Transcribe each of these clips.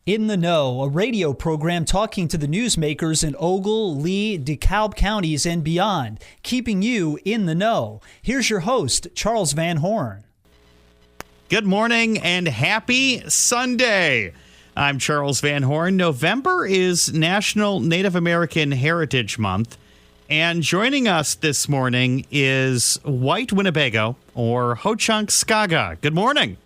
In the Know, a radio program talking to the newsmakers in Ogle, Lee, DeKalb counties and beyond, keeping you in the know. Here's your host, Charles Van Horn. Good morning and happy Sunday. I'm Charles Van Horn. November is National Native American Heritage Month, and joining us this morning is White Winnebago, or Ho-Chunk Ska Ga. Good morning.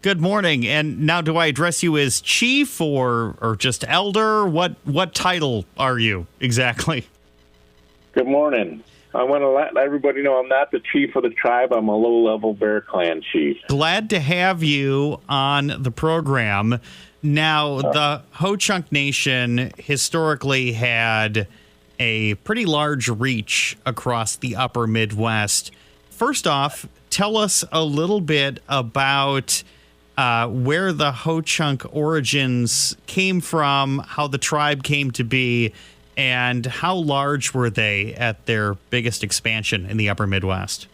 Good morning. And now, do I address you as chief or just elder? What title are you exactly? Good morning. I want to let everybody know I'm not the chief of the tribe. I'm a low-level Bear Clan chief. Glad to have you on the program. Now, the Ho-Chunk Nation historically had a pretty large reach across the upper Midwest. First off, tell us a little bit about where the Ho-Chunk origins came from, how the tribe came to be, and how large were they at their biggest expansion in the upper Midwest?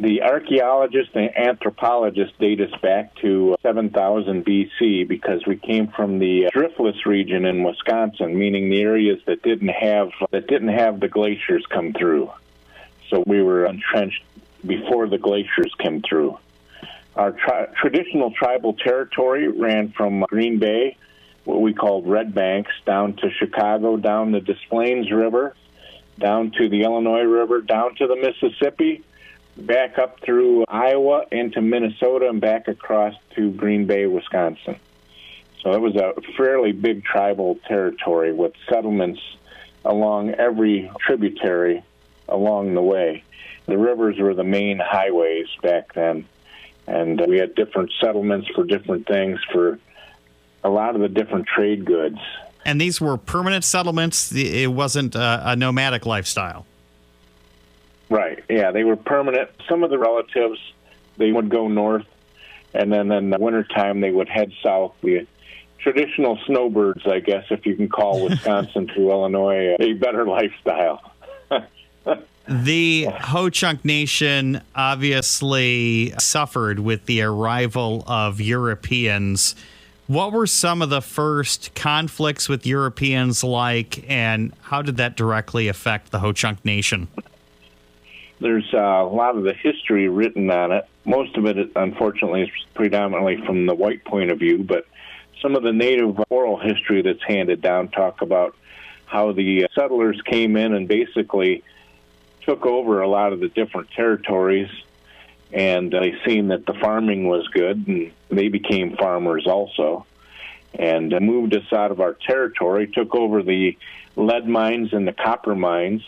The archaeologists and anthropologists date us back to 7000 BC because we came from the driftless region in Wisconsin, meaning the areas that didn't have the glaciers come through. So we were entrenched before the glaciers came through. Our traditional tribal territory ran from Green Bay, what we called Red Banks, down to Chicago, down the Des Plaines River, down to the Illinois River, down to the Mississippi, back up through Iowa into Minnesota, and back across to Green Bay, Wisconsin. So it was a fairly big tribal territory with settlements along every tributary along the way. The rivers were the main highways back then. And we had different settlements for different things, for a lot of the different trade goods. And these were permanent settlements? It wasn't a nomadic lifestyle? Right, yeah, they were permanent. Some of the relatives, they would go north, and then in the wintertime they would head south. The traditional snowbirds, I guess, if you can call Wisconsin through Illinois a better lifestyle. The Ho-Chunk Nation obviously suffered with the arrival of Europeans. What were some of the first conflicts with Europeans like, and how did that directly affect the Ho-Chunk Nation? There's a lot of the history written on it. Most of it, unfortunately, is predominantly from the white point of view, but some of the native oral history that's handed down talk about how the settlers came in and basically took over a lot of the different territories, and they seen that the farming was good, and they became farmers also, and moved us out of our territory, took over the lead mines and the copper mines.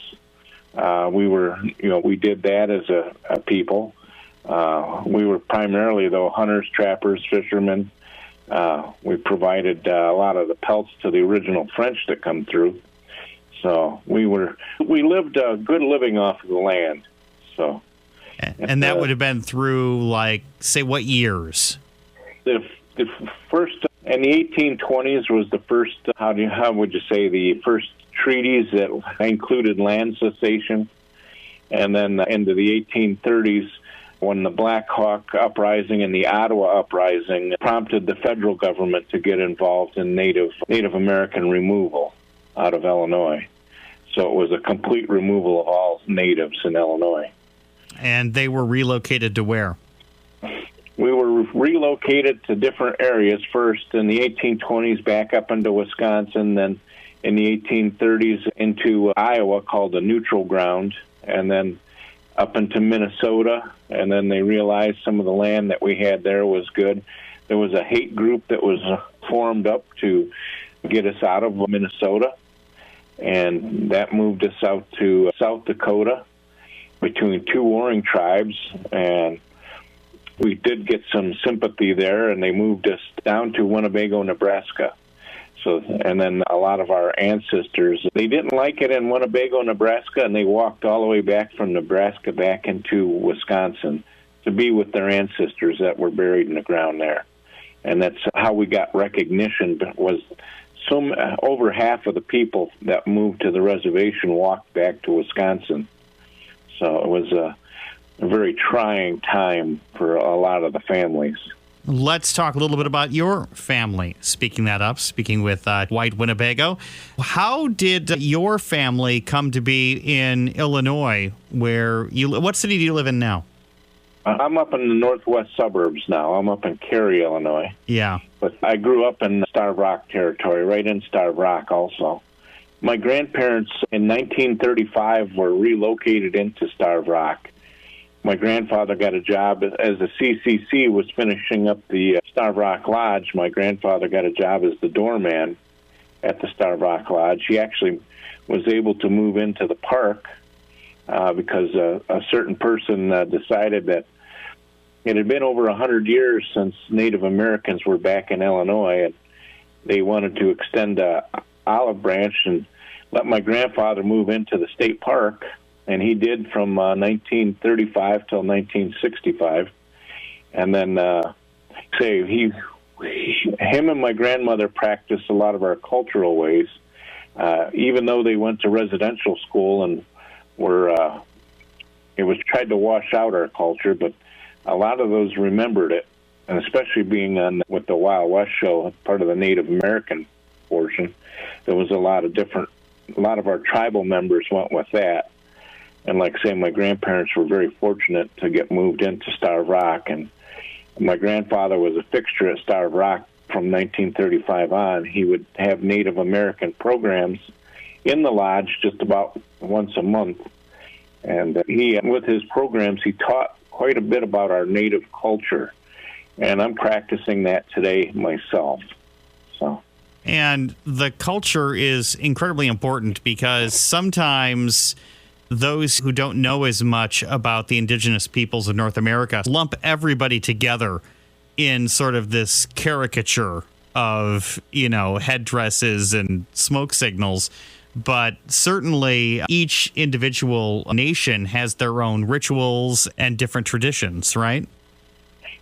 We did that as a people. We were primarily, though, hunters, trappers, fishermen. We provided a lot of the pelts to the original French that come through. So we lived a good living off of the land. So, and that would have been through, like, say, what years? The first in the 1820s was the first. How would you say, the first treaties that included land cessation, and then into the 1830s, when the Black Hawk Uprising and the Ottawa Uprising prompted the federal government to get involved in Native American removal out of Illinois. So it was a complete removal of all natives in Illinois. And they were relocated to where? We were relocated to different areas, first in the 1820s back up into Wisconsin, then in the 1830s into Iowa, called the Neutral Ground, and then up into Minnesota, and then they realized some of the land that we had there was good. There was a hate group that was formed up to get us out of Minnesota, and that moved us out to South Dakota between two warring tribes, and we did get some sympathy there, and they moved us down to Winnebago, Nebraska. So, and then a lot of our ancestors, they didn't like it in Winnebago, Nebraska, and they walked all the way back from Nebraska back into Wisconsin to be with their ancestors that were buried in the ground there. And that's how we got recognition, was over half of the people that moved to the reservation walked back to Wisconsin. So it was a very trying time for a lot of the families. Let's talk a little bit about your family. Speaking with White Winnebago. How did your family come to be in Illinois? What city do you live in now? I'm up in the northwest suburbs now. I'm up in Cary, Illinois. Yeah. But I grew up in Starved Rock territory, right in Starved Rock also. My grandparents in 1935 were relocated into Starved Rock. My grandfather got a job as a CCC, was finishing up the Starved Rock Lodge. My grandfather got a job as the doorman at the Starved Rock Lodge. He actually was able to move into the park because a certain person decided that it had been over 100 years since Native Americans were back in Illinois, and they wanted to extend a olive branch and let my grandfather move into the state park. And he did from 1935 till 1965. And then, him and my grandmother practiced a lot of our cultural ways, even though they went to residential school and it was tried to wash out our culture, but a lot of those remembered it, and especially being on with the Wild West show, part of the Native American portion, there was a lot of our tribal members went with that. And like I say, my grandparents were very fortunate to get moved into Starved Rock, and my grandfather was a fixture at Starved Rock from 1935 on. He would have Native American programs in the lodge just about once a month. And with his programs, he taught quite a bit about our Native culture. And I'm practicing that today myself. And the culture is incredibly important because sometimes those who don't know as much about the indigenous peoples of North America lump everybody together in sort of this caricature of, headdresses and smoke signals. But certainly each individual nation has their own rituals and different traditions, right?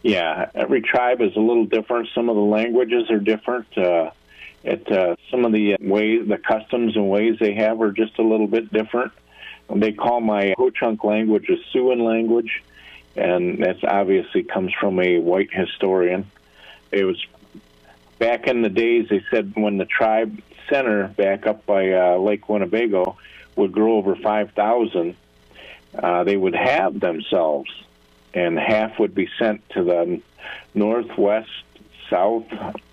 Yeah, every tribe is a little different. Some of the languages are different. Some of the customs and ways they have are just a little bit different. They call my Ho-Chunk language a Siouan language, and that obviously comes from a white historian. It was back in the days, they said, when the tribe center back up by Lake Winnebago would grow over 5,000, they would have themselves, and half would be sent to the northwest, south,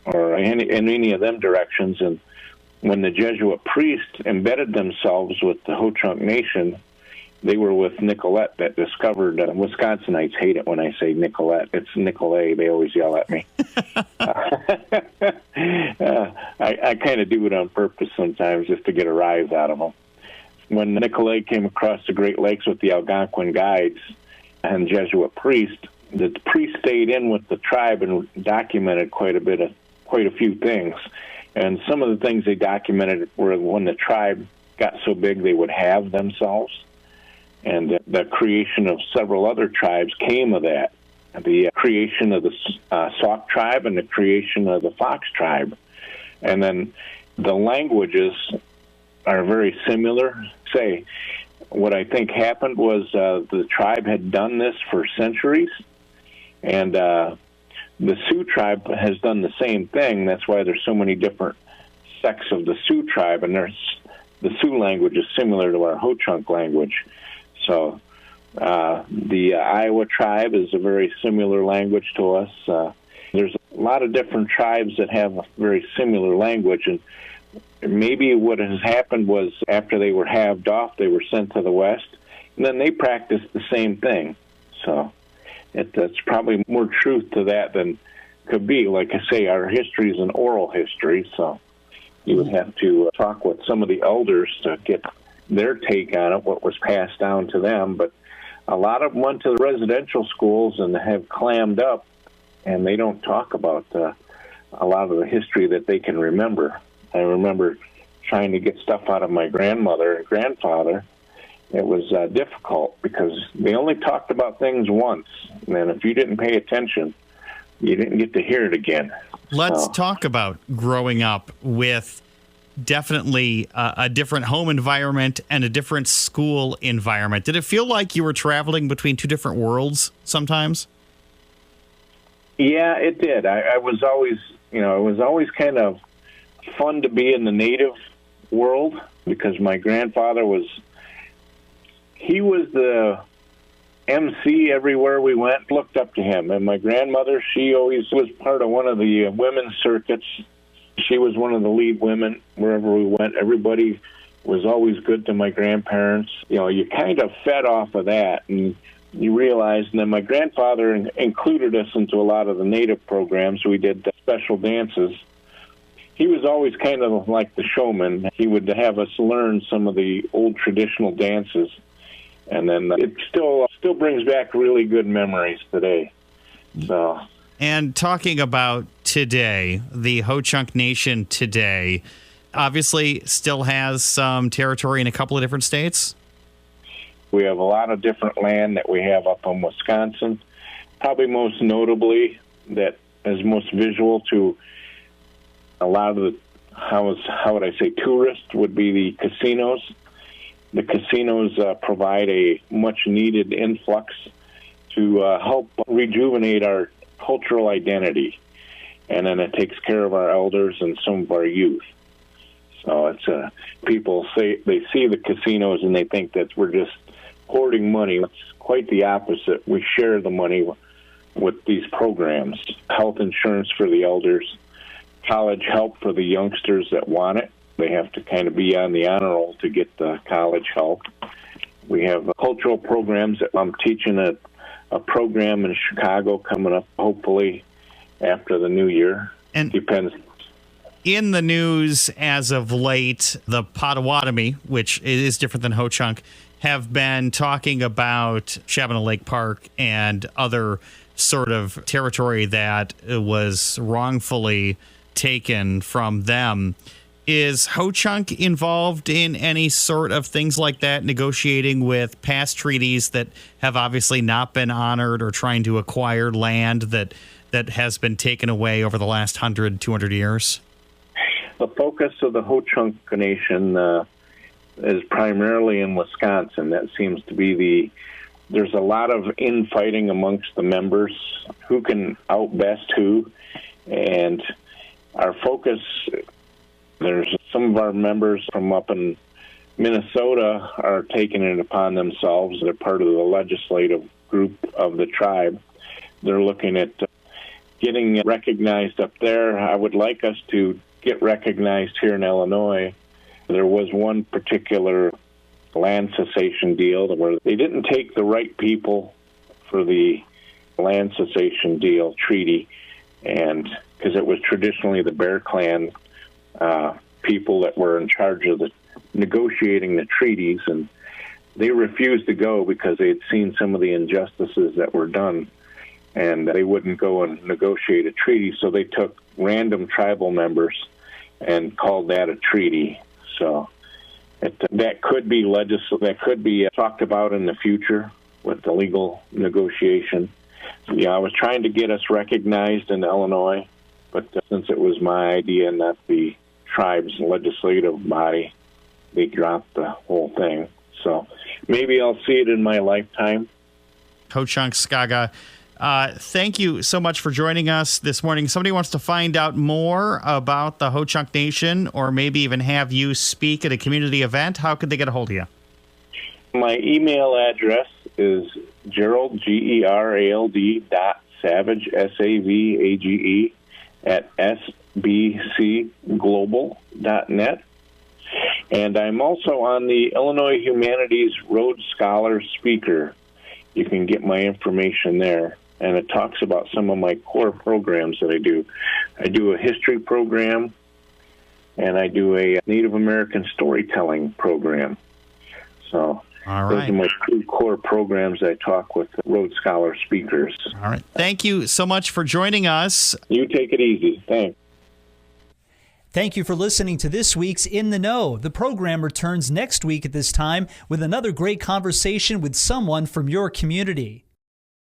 or in any of them directions. And when the Jesuit priests embedded themselves with the Ho-Chunk Nation, they were with Nicolette that discovered, Wisconsinites hate it when I say Nicolette. It's Nicolay. They always yell at me. I kind of do it on purpose sometimes just to get a rise out of them. When Nicolay came across the Great Lakes with the Algonquin guides and Jesuit priests, the priest stayed in with the tribe and documented quite a few things. And some of the things they documented were when the tribe got so big they would have themselves. And the creation of several other tribes came of that. The creation of the Sauk tribe and the creation of the Fox tribe. And then the languages are very similar. What I think happened was the tribe had done this for centuries, and the Sioux tribe has done the same thing. That's why there's so many different sects of the Sioux tribe, and the Sioux language is similar to our Ho-Chunk language. So the Iowa tribe is a very similar language to us. There's a lot of different tribes that have a very similar language, and maybe what has happened was after they were halved off, they were sent to the West, and then they practiced the same thing. So it's probably more truth to that than could be. Like I say, our history is an oral history, so you would have to talk with some of the elders to get their take on it, what was passed down to them. But a lot of them went to the residential schools and have clammed up, and they don't talk about a lot of the history that they can remember. I remember trying to get stuff out of my grandmother and grandfather. It was difficult because they only talked about things once, and if you didn't pay attention, you didn't get to hear it again. Let's talk about growing up with definitely a different home environment and a different school environment. Did it feel like you were traveling between two different worlds sometimes? Yeah, it did. I was always, it was always kind of fun to be in the native world because my grandfather he was the MC everywhere we went, looked up to him. And my grandmother, she always was part of one of the women's circuits. She was one of the lead women wherever we went. Everybody was always good to my grandparents. You kind of fed off of that, and you realize. And then my grandfather included us into a lot of the native programs. We did special dances. He was always kind of like the showman. He would have us learn some of the old traditional dances, and then it still brings back really good memories today. So. And talking about today, the Ho-Chunk Nation today, obviously still has some territory in a couple of different states. We have a lot of different land that we have up in Wisconsin. Probably most notably, that is most visual to a lot of the, how would I say, tourists, would be the casinos. The casinos provide a much-needed influx to help rejuvenate our cultural identity, and then it takes care of our elders and some of our youth. So it's people say they see the casinos and they think that we're just hoarding money. It's quite the opposite. We share the money with these programs: health insurance for the elders, college help for the youngsters that want it. They have to kind of be on the honor roll to get the college help. We have cultural programs. I'm teaching a program in Chicago coming up, hopefully after the new year. And depends. In the news as of late, the Potawatomi, which is different than Ho-Chunk, have been talking about Shabana Lake Park and other sort of territory that was wrongfully taken from them. Is Ho-Chunk involved in any sort of things like that, negotiating with past treaties that have obviously not been honored, or trying to acquire land that has been taken away over the last 100, 200 years? The focus of the Ho-Chunk Nation is primarily in Wisconsin. That seems to be there's a lot of infighting amongst the members, who can outbest who, and our focus, there's some of our members from up in Minnesota are taking it upon themselves. They're part of the legislative group of the tribe. They're looking at getting recognized up there. I would like us to get recognized here in Illinois. There was one particular land cessation deal where they didn't take the right people for the land cessation deal treaty, and because it was traditionally the Bear Clan people that were in charge of negotiating the treaties, and they refused to go because they had seen some of the injustices that were done, and they wouldn't go and negotiate a treaty, so they took random tribal members and called that a treaty. So that could be talked about in the future with the legal negotiation. So, I was trying to get us recognized in Illinois, but since it was my idea, not the tribe's legislative body, they dropped the whole thing. So maybe I'll see it in my lifetime. Ho-Chunk, Ska Ga, thank you so much for joining us this morning. Somebody wants to find out more about the Ho-Chunk Nation, or maybe even have you speak at a community event. How could they get a hold of you? My email address is Gerald, Gerald, Savage, Savage, at sbcglobal.net. And I'm also on the Illinois Humanities Rhodes Scholar Speaker. You can get my information there. And it talks about some of my core programs that I do. I do a history program, and I do a Native American storytelling program. So those are my two core programs. I talk with Rhodes Scholar speakers. All right. Thank you so much for joining us. You take it easy. Thanks. Thank you for listening to this week's In the Know. The program returns next week at this time with another great conversation with someone from your community.